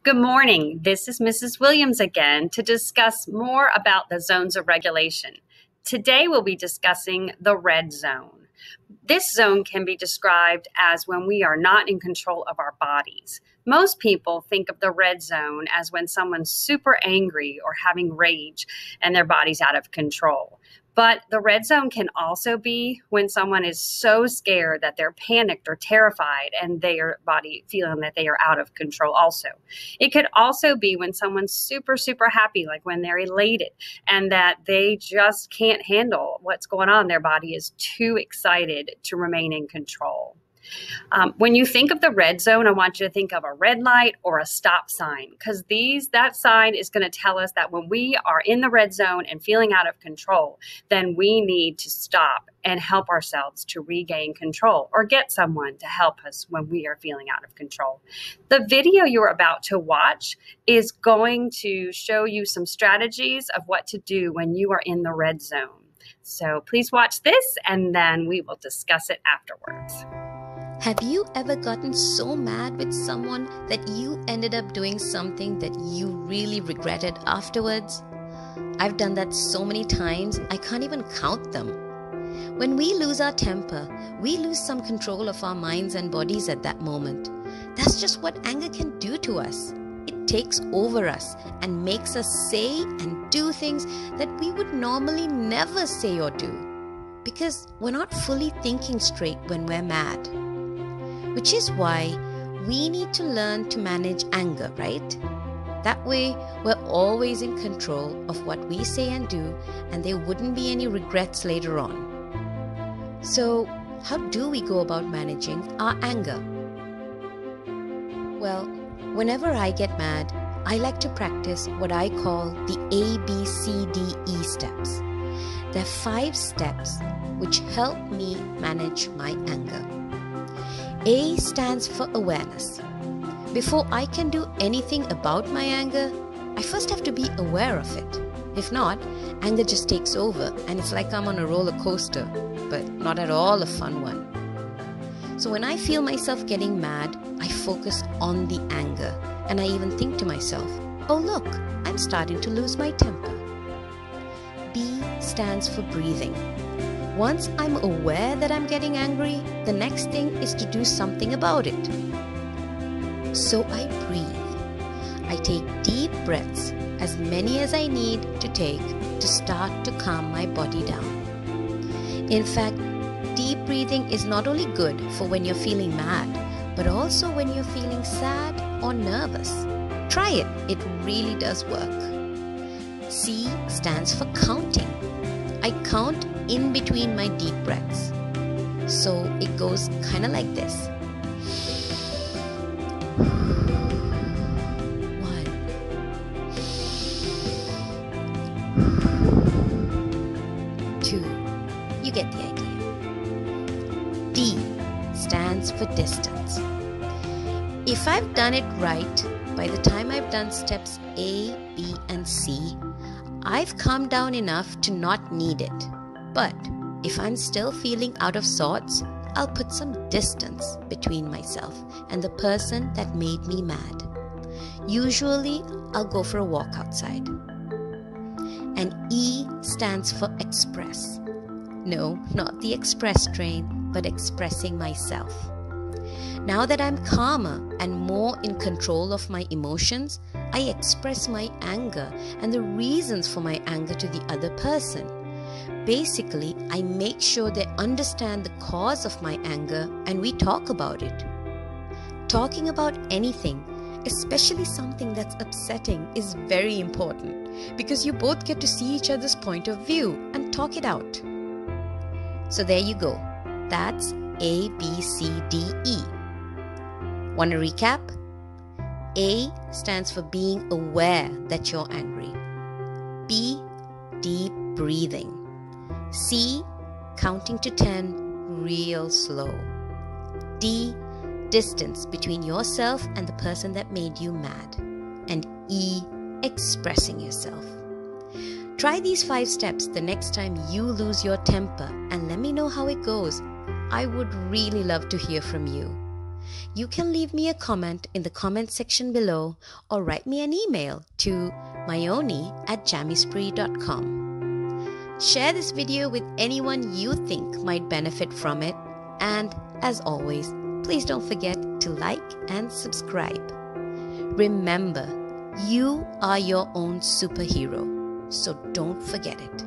Good morning. This is Mrs. Williams again to discuss more about the zones of regulation. Today we'll be discussing the red zone. This zone can be described as when we are not in control of our bodies. Most people think of the red zone as when someone's super angry or having rage and their body's out of control. But the red zone can also be when someone is so scared that they're panicked or terrified and their body feeling that they are out of control also. It could also be when someone's super, super happy, like when they're elated and that they just can't handle what's going on. Their body is too excited to remain in control. When you think of the red zone, I want you to think of a red light or a stop sign, because that sign is going to tell us that when we are in the red zone and feeling out of control, then we need to stop and help ourselves to regain control or get someone to help us when we are feeling out of control. The video you're about to watch is going to show you some strategies of what to do when you are in the red zone. So please watch this and then we will discuss it afterwards. Have you ever gotten so mad with someone that you ended up doing something that you really regretted afterwards? I've done that so many times, I can't even count them. When we lose our temper, we lose some control of our minds and bodies at that moment. That's just what anger can do to us. It takes over us and makes us say and do things that we would normally never say or do, because we're not fully thinking straight when we're mad. Which is why we need to learn to manage anger, right? That way, we're always in control of what we say and do, and there wouldn't be any regrets later on. So, how do we go about managing our anger? Well, whenever I get mad, I like to practice what I call the ABCDE steps. There are 5 steps which help me manage my anger. A stands for awareness. Before I can do anything about my anger, I first have to be aware of it. If not, anger just takes over and it's like I'm on a roller coaster, but not at all a fun one. So when I feel myself getting mad, I focus on the anger and I even think to myself, oh look, I'm starting to lose my temper. B stands for breathing. Once I'm aware that I'm getting angry, the next thing is to do something about it. So I breathe. I take deep breaths, as many as I need to take to start to calm my body down. In fact, deep breathing is not only good for when you're feeling mad, but also when you're feeling sad or nervous. Try it, it really does work. C stands for counting. I count in between my deep breaths. So it goes kind of like this. 1. 2. You get the idea. D stands for distance. If I've done it right, by the time I've done steps A, B, and C, I've calmed down enough to not need it. But if I'm still feeling out of sorts, I'll put some distance between myself and the person that made me mad. Usually, I'll go for a walk outside. And E stands for express. No, not the express train, but expressing myself. Now that I'm calmer and more in control of my emotions, I express my anger and the reasons for my anger to the other person. Basically, I make sure they understand the cause of my anger and we talk about it. Talking about anything, especially something that's upsetting, is very important because you both get to see each other's point of view and talk it out. So there you go. That's A, B, C, D, E. Want to recap? A stands for being aware that you're angry. B, deep breathing. C, counting to 10 real slow. D, distance between yourself and the person that made you mad. And E, expressing yourself. Try these 5 steps the next time you lose your temper and let me know how it goes. I would really love to hear from you. You can leave me a comment in the comment section below or write me an email to mayoni@jammyspree.com. Share this video with anyone you think might benefit from it, and as always, please don't forget to like and subscribe. Remember, you are your own superhero, so don't forget it.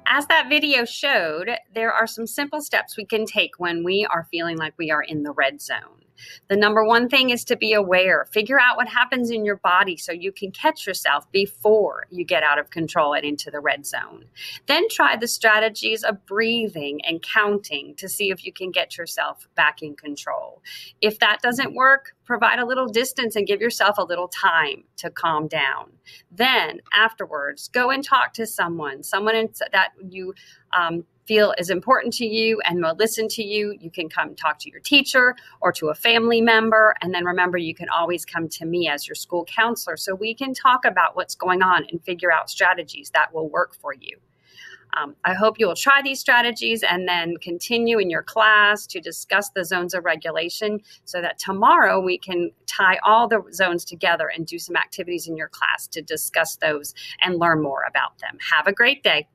As that video showed, there are some simple steps we can take when we are feeling like we are in the red zone. The number one thing is to be aware. Figure out what happens in your body so you can catch yourself before you get out of control and into the red zone. Then try the strategies of breathing and counting to see if you can get yourself back in control. If that doesn't work, provide a little distance and give yourself a little time to calm down. Then afterwards, go and talk to someone that you feel is important to you and will listen to you. You can come talk to your teacher or to a family member. And then remember, you can always come to me as your school counselor so we can talk about what's going on and figure out strategies that will work for you. I hope you will try these strategies and then continue in your class to discuss the zones of regulation so that tomorrow we can tie all the zones together and do some activities in your class to discuss those and learn more about them. Have a great day.